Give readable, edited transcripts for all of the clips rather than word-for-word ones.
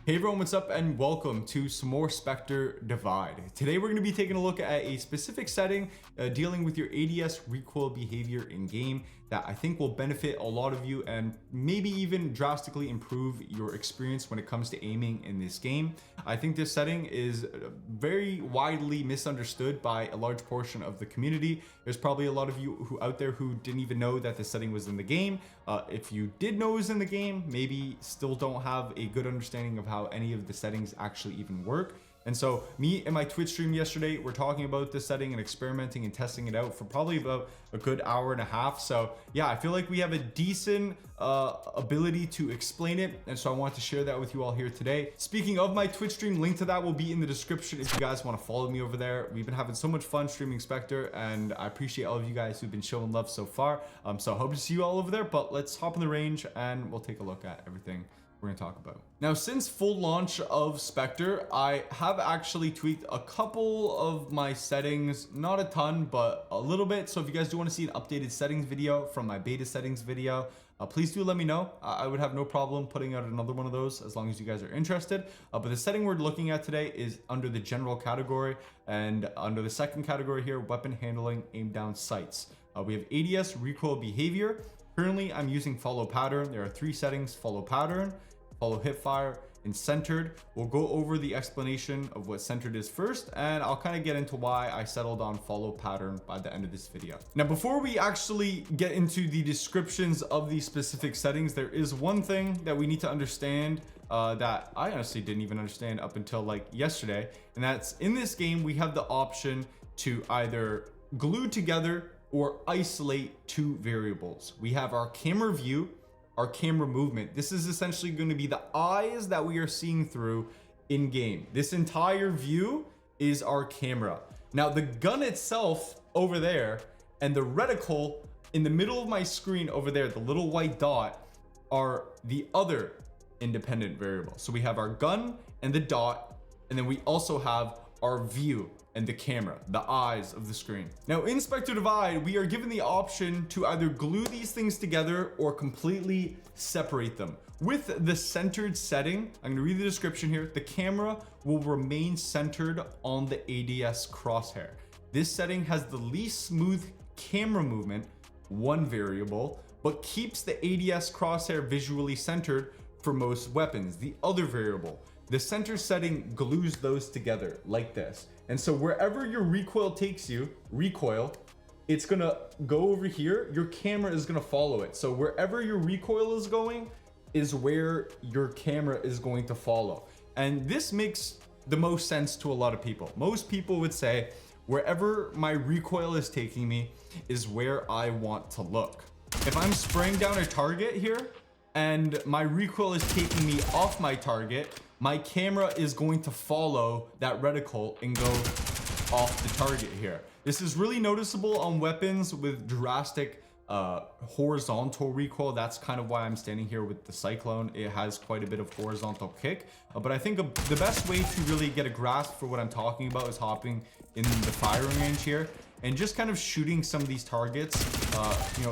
Hey everyone, what's up and welcome to some more Spectre Divide. Today we're going to be taking a look at a specific setting dealing with your ADS recoil behavior in game that I think will benefit a lot of you and maybe even drastically improve your experience when it comes to aiming in this game. I think this setting is very widely misunderstood by a large portion of the community. There's probably a lot of you who out there who didn't even know that this setting was in the game. If you did know it was in the game, maybe still don't have a good understanding of how any of the settings actually even work. And so me and my Twitch stream yesterday, we're talking about this setting and experimenting and testing it out for probably about a good hour and a half. So yeah, I feel like we have a decent ability to explain it. And so I want to share that with you all here today. Speaking of my Twitch stream, link to that will be in the description if you guys want to follow me over there. We've been having so much fun streaming Spectre and I appreciate all of you guys who've been showing love so far. So I hope to see you all over there, but let's hop in the range and we'll take a look at everything we're going to talk about. Now, since full launch of Spectre, I have actually tweaked a couple of my settings, not a ton, but a little bit. So if you guys do want to see an updated settings video from my beta settings video, please do let me know. I would have no problem putting out another one of those as long as you guys are interested. But the setting we're looking at today is under the general category, and under the second category here, weapon handling, aim down sights. We have ADS recoil behavior. Currently, I'm using follow pattern. There are three settings: follow pattern, follow hipfire, and centered. We'll go over the explanation of what centered is first, and I'll kind of get into why I settled on follow pattern by the end of this video. Now, before we actually get into the descriptions of these specific settings, there is one thing that we need to understand that I honestly didn't even understand up until like yesterday, and that's in this game, we have the option to either glue together or isolate two variables. We have our camera view, our camera movement. This is essentially going to be the eyes that we are seeing through in game. This entire view is our camera. Now the gun itself over there and the reticle in the middle of my screen over there, the little white dot, are the other independent variables. So we have our gun and the dot, and then we also have our view and the camera, the eyes of the screen. Now in Spectre Divide, we are given the option to either glue these things together or completely separate them. With the centered setting, I'm gonna read the description here. The camera will remain centered on the ADS crosshair. This setting has the least smooth camera movement, one variable, but keeps the ADS crosshair visually centered for most weapons, the other variable. The center setting glues those together like this. And so wherever your recoil takes you, it's gonna go over here. Your camera is gonna follow it. So wherever your recoil is going is where your camera is going to follow. And this makes the most sense to a lot of people. Most people would say, wherever my recoil is taking me is where I want to look. If I'm spraying down a target here and my recoil is taking me off my target, my camera is going to follow that reticle and go off the target here. This is really noticeable on weapons with drastic horizontal recoil. That's kind of why I'm standing here with the Cyclone. It has quite a bit of horizontal kick, but I think the best way to really get a grasp for what I'm talking about is hopping in the firing range here and just kind of shooting some of these targets,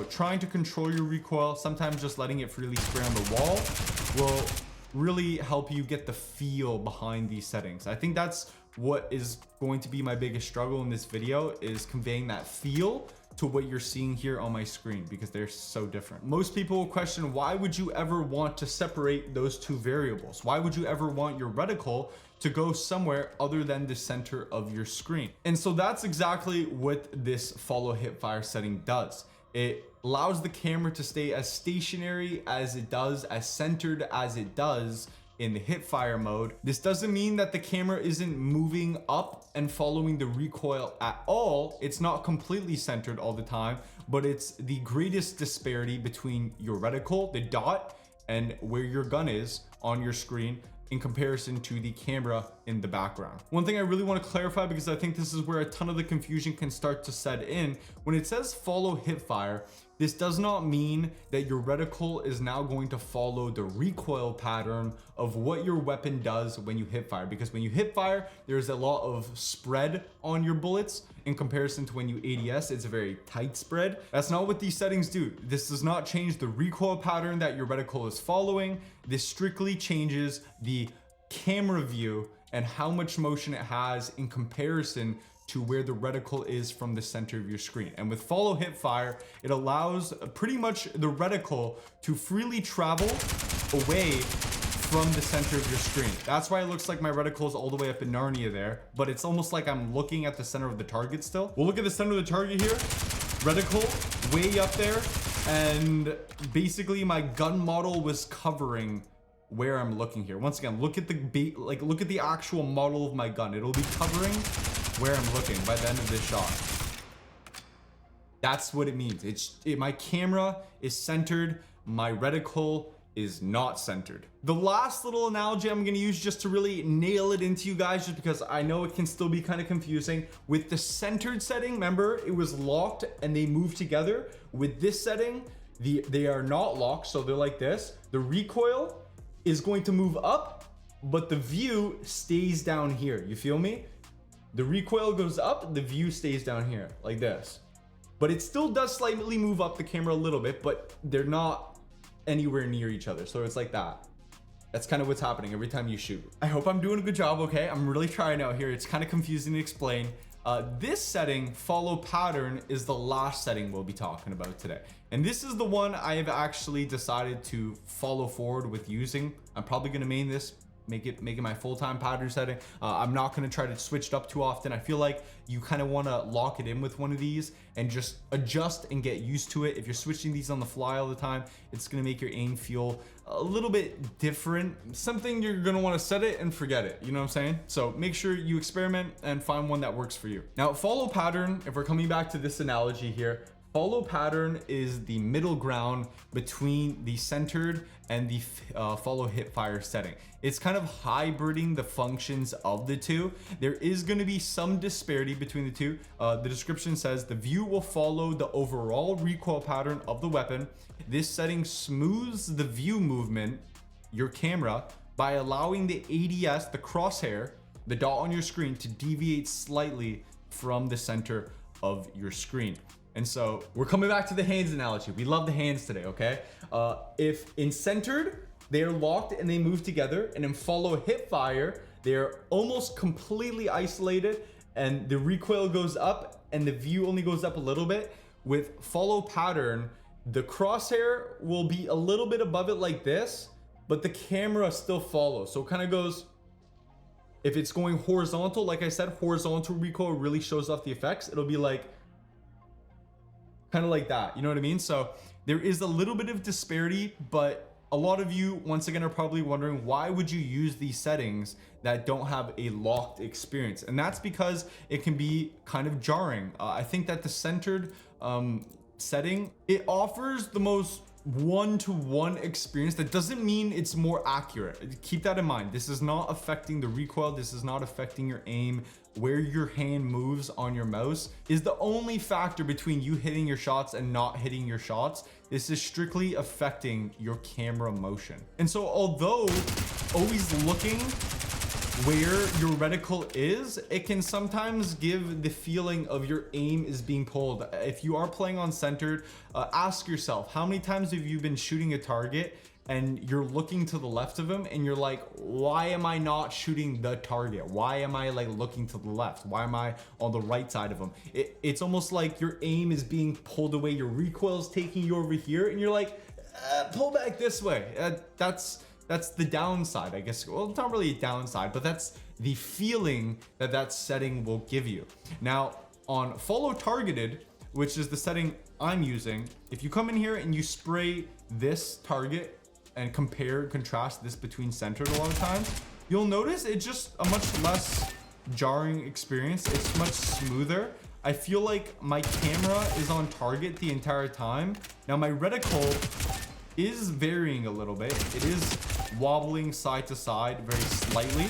trying to control your recoil. Sometimes just letting it freely spray on the wall will really help you get the feel behind these settings. I think that's what is going to be my biggest struggle in this video, is conveying that feel to what you're seeing here on my screen, because they're so different. Most people will question, why would you ever want to separate those two variables? Why would you ever want your reticle to go somewhere other than the center of your screen? And so that's exactly what this follow hipfire setting does. It allows the camera to stay as stationary as it does, as centered as it does in the hipfire mode. This doesn't mean that the camera isn't moving up and following the recoil at all. It's not completely centered all the time, but it's the greatest disparity between your reticle, the dot, and where your gun is on your screen in comparison to the camera in the background. One thing I really want to clarify, because I think this is where a ton of the confusion can start to set in, when it says follow hipfire, this does not mean that your reticle is now going to follow the recoil pattern of what your weapon does when you hip fire, because when you hip fire, there's a lot of spread on your bullets in comparison to when you ADS. It's a very tight spread. That's not what these settings do. This does not change the recoil pattern that your reticle is following. This strictly changes the camera view and how much motion it has in comparison to where the reticle is from the center of your screen. And with follow Hitfire, it allows pretty much the reticle to freely travel away from the center of your screen. That's why it looks like my reticle is all the way up in Narnia there, but it's almost like I'm looking at the center of the target still. We'll look at the center of the target here. Reticle way up there, and basically my gun model was covering where I'm looking here. Once again, look at the actual model of my gun. It'll be covering where I'm looking by the end of this shot. That's what it means. My camera is centered, my reticle is not centered. The last little analogy I'm gonna use just to really nail it into you guys, just because I know it can still be kind of confusing. With the centered setting, remember, it was locked and they moved together. With this setting, they are not locked, so they're like this. The recoil is going to move up, but the view stays down here. You feel me? The recoil goes up, the view stays down here, like this. But it still does slightly move up the camera a little bit, but they're not anywhere near each other. So it's like that. That's kind of what's happening every time you shoot. I hope I'm doing a good job, okay? I'm really trying out here. It's kind of confusing to explain. This setting, follow pattern, is the last setting we'll be talking about today. And this is the one I have actually decided to follow forward with using. I'm probably gonna main this, make it my full-time pattern setting. I'm not gonna try to switch it up too often. I feel like you kind of want to lock it in with one of these and just adjust and get used to it. If you're switching these on the fly all the time, it's gonna make your aim feel a little bit different. Something you're gonna want to set it and forget it, you know what I'm saying? So make sure you experiment and find one that works for you. Now, follow pattern, if we're coming back to this analogy here, follow pattern is the middle ground between the centered and the follow Hitfire setting. It's kind of hybriding the functions of the two. There is going to be some disparity between the two. The description says the view will follow the overall recoil pattern of the weapon. This setting smooths the view movement, your camera, by allowing the ADS, the crosshair, the dot on your screen, to deviate slightly from the center of your screen. And so we're coming back to the hands analogy. We love the hands today, okay? If in centered, they are locked and they move together, and in follow Hitfire, they're almost completely isolated and the recoil goes up and the view only goes up a little bit. With follow pattern, the crosshair will be a little bit above it like this, but the camera still follows. So it kind of goes, if it's going horizontal, like I said, horizontal recoil really shows off the effects. It'll be like, kind of like that, you know what I mean? So there is a little bit of disparity, but a lot of you, once again, are probably wondering, why would you use these settings that don't have a locked experience? And that's because it can be kind of jarring. I think that the centered setting, it offers the most one-to-one experience. That doesn't mean it's more accurate. Keep that in mind. This is not affecting the recoil. This is not affecting your aim. Where your hand moves on your mouse is the only factor between you hitting your shots and not hitting your shots. This is strictly affecting your camera motion. And so although always looking where your reticle is, it can sometimes give the feeling of your aim is being pulled. If you are playing on centered, ask yourself, how many times have you been shooting a target and you're looking to the left of him and you're like, why am I not shooting the target? Why am I like looking to the left? Why am I on the right side of him? It's almost like your aim is being pulled away. Your recoil is taking you over here and you're like, pull back this way. That's the downside, I guess. Well, it's not really a downside, but that's the feeling that setting will give you. Now, on follow targeted, which is the setting I'm using, if you come in here and you spray this target and contrast this between centered a lot of times, you'll notice it's just a much less jarring experience. It's much smoother. I feel like my camera is on target the entire time. Now, my reticle is varying a little bit. It is wobbling side to side very slightly,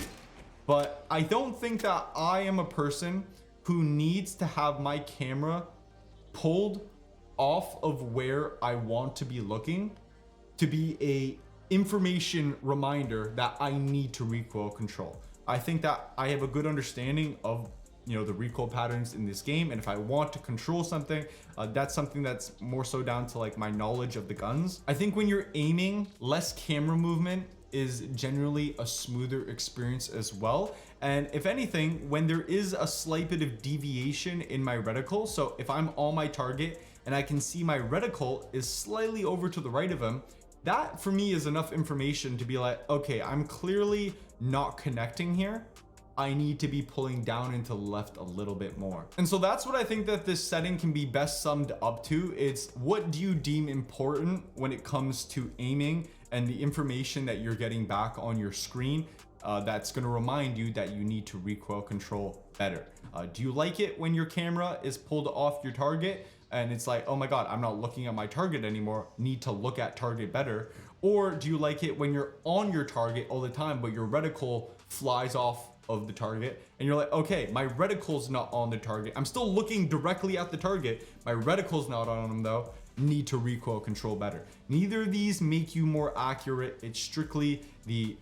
but I don't think that I am a person who needs to have my camera pulled off of where I want to be looking to be a information reminder that I need to recoil control. I think that I have a good understanding of, you know, the recoil patterns in this game, and if I want to control something, that's something that's more so down to like my knowledge of the guns. I think when you're aiming, less camera movement is generally a smoother experience as well. And if anything, when there is a slight bit of deviation in my reticle, so if I'm on my target and I can see my reticle is slightly over to the right of him, that for me is enough information to be like, okay, I'm clearly not connecting here. I need to be pulling down into the left a little bit more. And so that's what I think that this setting can be best summed up to. It's what do you deem important when it comes to aiming and the information that you're getting back on your screen that's going to remind you that you need to recoil control better. Do you like it when your camera is pulled off your target and it's like, oh my God, I'm not looking at my target anymore, need to look at target better? Or do you like it when you're on your target all the time, but your reticle flies off of the target and you're like, okay, my reticle's not on the target, I'm still looking directly at the target, my reticle's not on them though, need to recoil control better? Neither of these make you more accurate. It's strictly the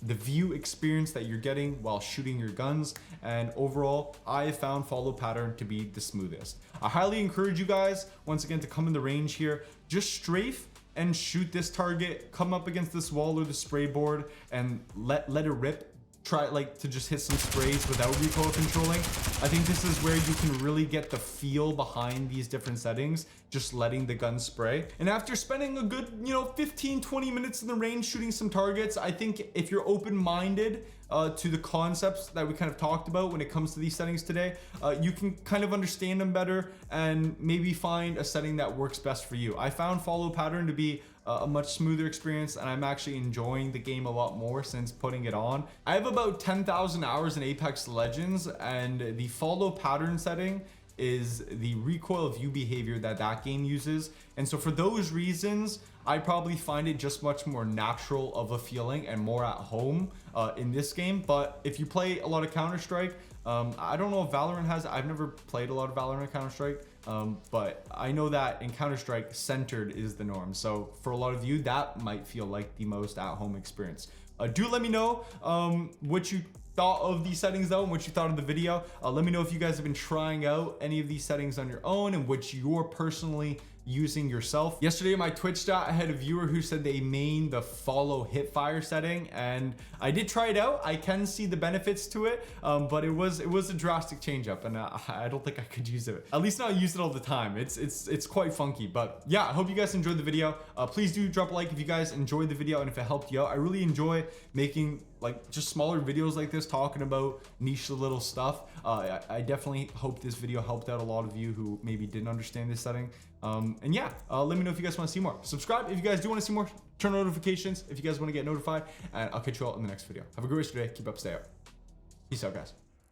view experience that you're getting while shooting your guns. And overall, I have found follow pattern to be the smoothest. I highly encourage you guys once again to come in the range here, just strafe and shoot this target, come up against this wall or the spray board and let it rip. Try like to just hit some sprays without recoil controlling. I think this is where you can really get the feel behind these different settings, just letting the gun spray. And after spending a good 15-20 minutes in the range shooting some targets, I think if you're open-minded to the concepts that we kind of talked about when it comes to these settings today, you can kind of understand them better and maybe find a setting that works best for you. I found follow pattern to be a much smoother experience, and I'm actually enjoying the game a lot more since putting it on. I have about 10,000 hours in Apex Legends, and the follow pattern setting is the recoil view behavior that game uses. And so for those reasons, I probably find it just much more natural of a feeling and more at home in this game. But if you play a lot of Counter-Strike, I don't know if Valorant has, I've never played a lot of Valorant Counter-Strike, but I know that in Counter-Strike, centered is the norm. So for a lot of you, that might feel like the most at-home experience. Do let me know what you thought of these settings though, and what you thought of the video. Let me know if you guys have been trying out any of these settings on your own and which you're personally using yourself. Yesterday in my Twitch chat, I had a viewer who said they main the follow Hitfire setting, and I did try it out. I can see the benefits to it, but it was a drastic change up, and I don't think I could use it. At least not use it all the time. It's quite funky, but yeah, I hope you guys enjoyed the video. Please do drop a like if you guys enjoyed the video and if it helped you out. I really enjoy making like just smaller videos like this, talking about niche little stuff. I definitely hope this video helped out a lot of you who maybe didn't understand this setting. And yeah, let me know if you guys want to see more. Subscribe if you guys do want to see more. Turn on notifications if you guys want to get notified. And I'll catch you all in the next video. Have a great rest of your day. Keep up, stay up. Peace out, guys.